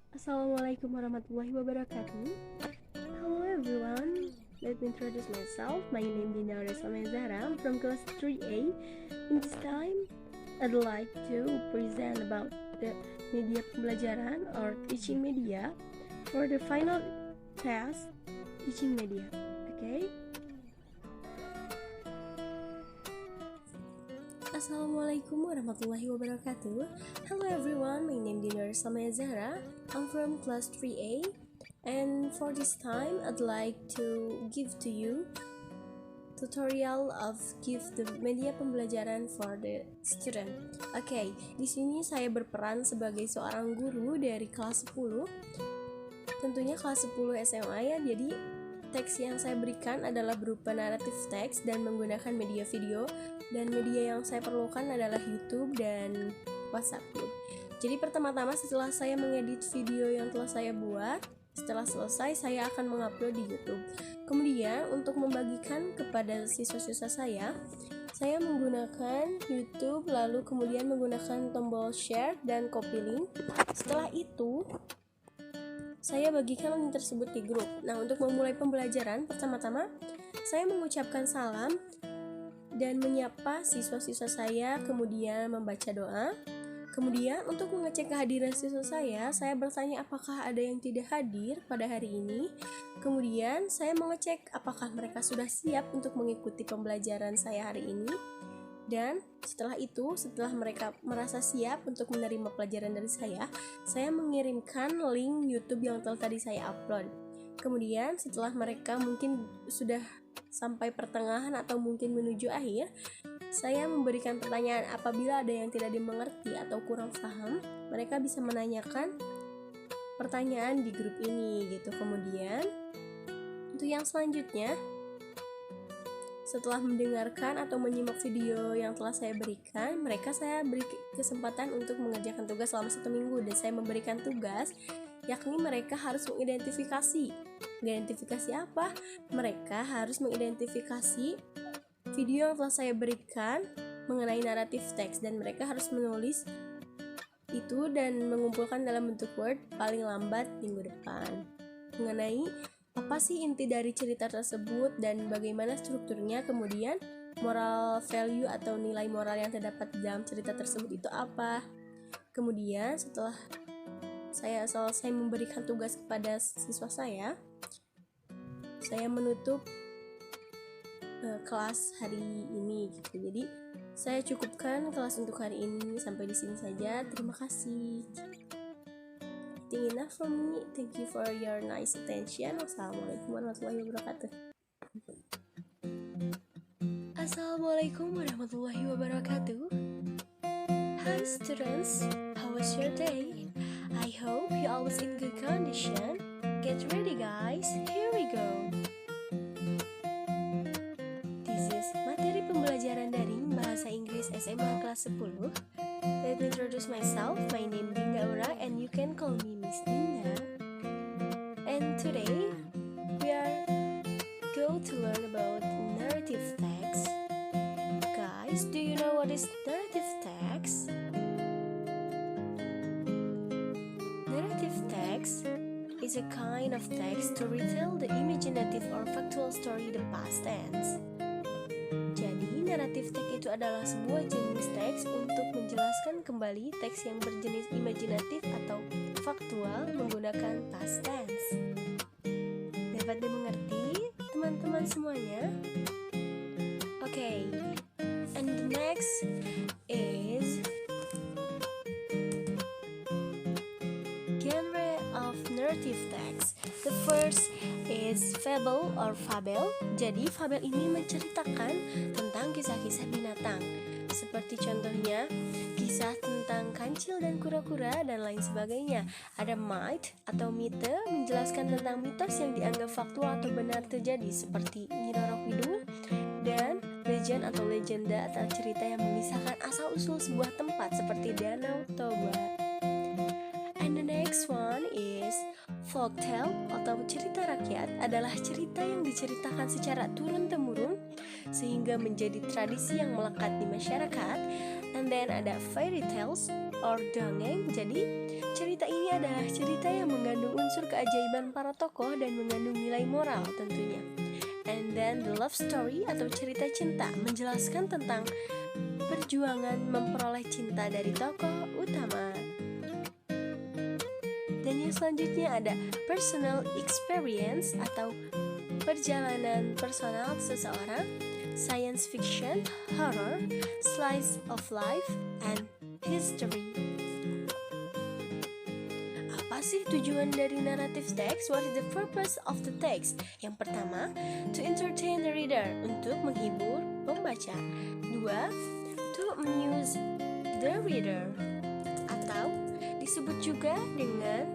Assalamualaikum warahmatullahi wabarakatuh. Hello everyone. Let me introduce myself. My name is Dina Resama Zahra. I'm from class 3A. In this time, I'd like to present about the media pembelajaran or teaching media for the final test teaching media. Okay? Assalamualaikum warahmatullahi wabarakatuh. Hello everyone, my name is Dinar Samaya Zahra. I'm from class 3A, and for this time I'd like to give to you tutorial of give the media pembelajaran for the student. Oke, di sini saya berperan sebagai seorang guru dari kelas 10. Tentunya kelas 10 SMA ya, jadi teks yang saya berikan adalah berupa naratif teks dan menggunakan media video, dan media yang saya perlukan adalah YouTube dan WhatsApp group. Jadi pertama-tama setelah saya mengedit video yang telah saya buat, setelah selesai saya akan mengupload di YouTube. Kemudian untuk membagikan kepada siswa-siswa saya menggunakan YouTube, lalu kemudian menggunakan tombol share dan copy link. Setelah itu saya bagikan link tersebut di grup. Nah, untuk memulai pembelajaran, pertama-tama saya mengucapkan salam dan menyapa siswa-siswa saya, kemudian membaca doa. Kemudian untuk mengecek kehadiran siswa saya bertanya apakah ada yang tidak hadir pada hari ini. Kemudian saya mengecek apakah mereka sudah siap untuk mengikuti pembelajaran saya hari ini. Dan setelah itu, setelah mereka merasa siap untuk menerima pelajaran dari saya mengirimkan link YouTube yang telah tadi saya upload. Kemudian setelah mereka mungkin sudah sampai pertengahan atau mungkin menuju akhir, saya memberikan pertanyaan. Apabila ada yang tidak dimengerti atau kurang paham, mereka bisa menanyakan pertanyaan di grup ini gitu. Kemudian untuk yang selanjutnya, setelah mendengarkan atau menyimak video yang telah saya berikan, saya beri kesempatan untuk mengerjakan tugas selama 1 minggu, dan saya memberikan tugas, yakni mereka harus mengidentifikasi. Identifikasi apa? Mereka harus mengidentifikasi video yang telah saya berikan mengenai naratif teks, dan mereka harus menulis itu dan mengumpulkan dalam bentuk Word paling lambat minggu depan. Mengenai apa sih inti dari cerita tersebut dan bagaimana strukturnya, kemudian moral value atau nilai moral yang terdapat dalam cerita tersebut itu apa. Kemudian setelah saya selesai memberikan tugas kepada siswa saya menutup kelas hari ini gitu. Jadi saya cukupkan kelas untuk hari ini sampai di sini saja. Terima kasih. I think enough from me. Thank you for your nice attention. Wassalamualaikum warahmatullahi wabarakatuh. Assalamualaikum warahmatullahi wabarakatuh. Hi students, how was your day? I hope you always in good condition. Get ready guys, here we go. This is materi pembelajaran daring bahasa Inggris SMA kelas 10. Let me introduce myself. My name is Dinda Aura and you can call me Miss Dinda. And today we are going to learn about narrative text. Guys, do you know what is narrative text? Narrative text is a kind of text to retell the imaginative or factual story the past tense. Jadi, naratif teks itu adalah sebuah jenis teks untuk menjelaskan kembali teks yang berjenis imajinatif atau faktual menggunakan past tense. Dapat dimengerti, teman-teman semuanya? Okay, and the next is genre of narrative text. The first is fable or fabel. Jadi fabel ini menceritakan tentang kisah-kisah binatang. Seperti contohnya kisah tentang kancil dan kura-kura dan lain sebagainya. Ada myth atau mite menjelaskan tentang mitos yang dianggap faktual atau benar terjadi, seperti Nyi Roro Kidul, dan legend atau legenda atau cerita yang mengisahkan asal-usul sebuah tempat seperti Danau Toba. And the next one is folktale atau cerita rakyat, adalah cerita yang diceritakan secara turun-temurun sehingga menjadi tradisi yang melekat di masyarakat. And then ada fairy tales or dongeng. Jadi Cerita ini adalah cerita yang mengandung unsur keajaiban para tokoh dan mengandung nilai moral tentunya. And then the love story atau cerita cinta menjelaskan tentang perjuangan memperoleh cinta dari tokoh utama. Dan yang selanjutnya ada personal experience atau perjalanan personal seseorang, science fiction, horror, slice of life, and history. Apa sih tujuan dari narrative text? What is the purpose of the text? Yang pertama, to entertain the reader, untuk menghibur pembaca. Dua, to amuse the reader, atau disebut juga dengan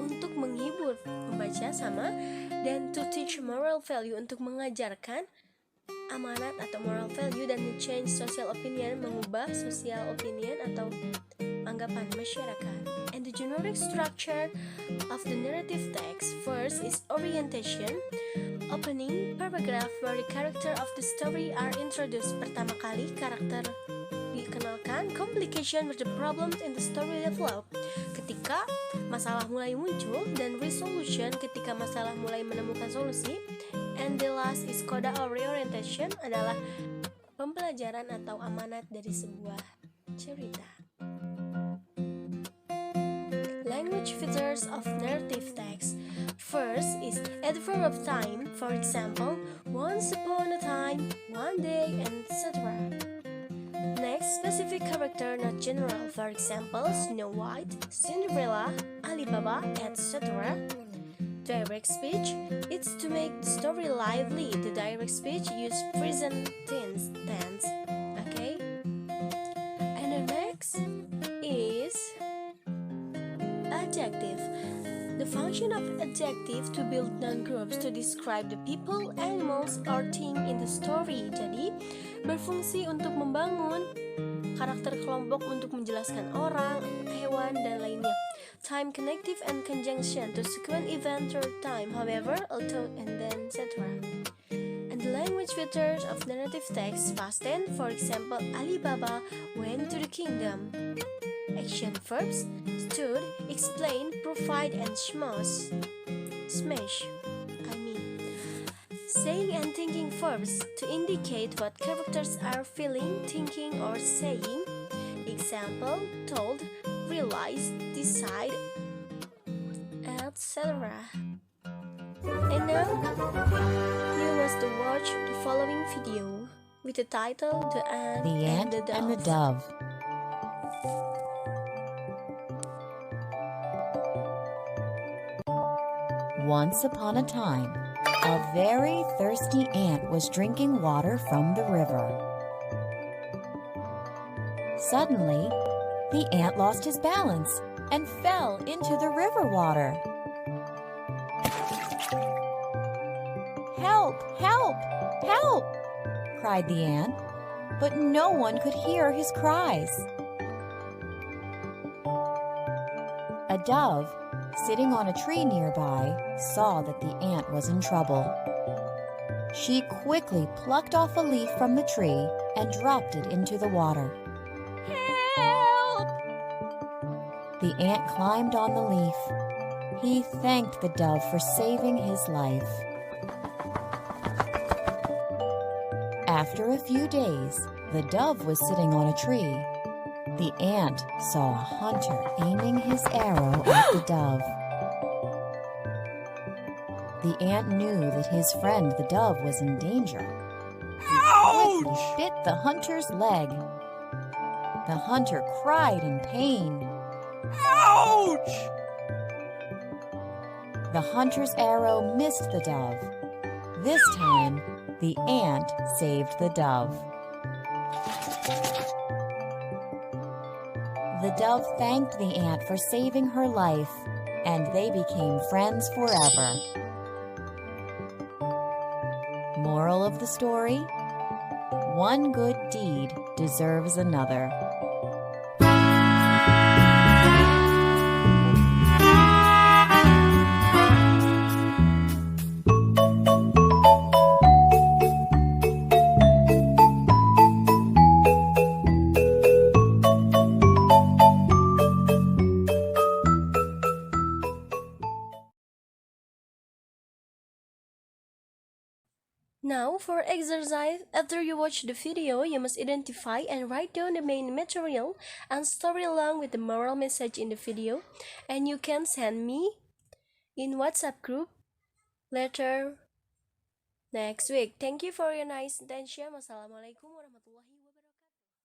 untuk menghibur pembaca sama, dan to teach moral value, untuk mengajarkan amanat atau moral value, dan to change social opinion, mengubah social opinion atau anggapan masyarakat. And the generic structure of the narrative text, first is orientation, opening paragraph where the character of the story are introduced. Pertama kali karakter dikenalkan. Complication with the problems in the story develop, ketika masalah mulai muncul, dan resolution, ketika masalah mulai menemukan solusi. And the last is coda or reorientation, adalah pembelajaran atau amanat dari sebuah cerita. Language features of narrative text. First is adverb of time, for example, once upon a time, one day, etc. Next, specific character, not general, for example, Snow White, Cinderella, Alibaba, etc. Direct speech, it's to make the story lively. The direct speech use present tense. Okay? And the next is adjective. The function of adjective to build non-groups to describe the people, animals, or thing in the story. Jadi, berfungsi untuk membangun karakter kelompok, untuk menjelaskan orang, hewan, dan lainnya. Time, connective, and conjunction to sequence event through time, however, although, and then, etc. And the language features of narrative text, past tense, for example, Alibaba went to the kingdom. Action verbs, stood, explain, provide, and smash. Saying and thinking verbs to indicate what characters are feeling, thinking, or saying. Example, told, realize, decide, etc. And now, you must watch the following video with the title The Ant, and the Dove. And the Dove. Once upon a time, a very thirsty ant was drinking water from the river. Suddenly, the ant lost his balance and fell into the river water. "Help! Help! Help!" cried the ant, but no one could hear his cries. A dove, sitting on a tree nearby, saw that the ant was in trouble. She quickly plucked off a leaf from the tree and dropped it into the water. "Help!" The ant climbed on the leaf. He thanked the dove for saving his life. After a few days, the dove was sitting on a tree. The ant saw a hunter aiming his arrow at the dove. The ant knew that his friend the dove was in danger. He quickly bit the hunter's leg. The hunter cried in pain. "Ouch!" The hunter's arrow missed the dove. This time, the ant saved the dove. The dove thanked the ant for saving her life, and they became friends forever. Moral of the story: one good deed deserves another. Now, for exercise, after you watch the video, you must identify and write down the main material and story along with the moral message in the video, and you can send me in WhatsApp group later next week. Thank you for your nice attention. Wassalamualaikum warahmatullahi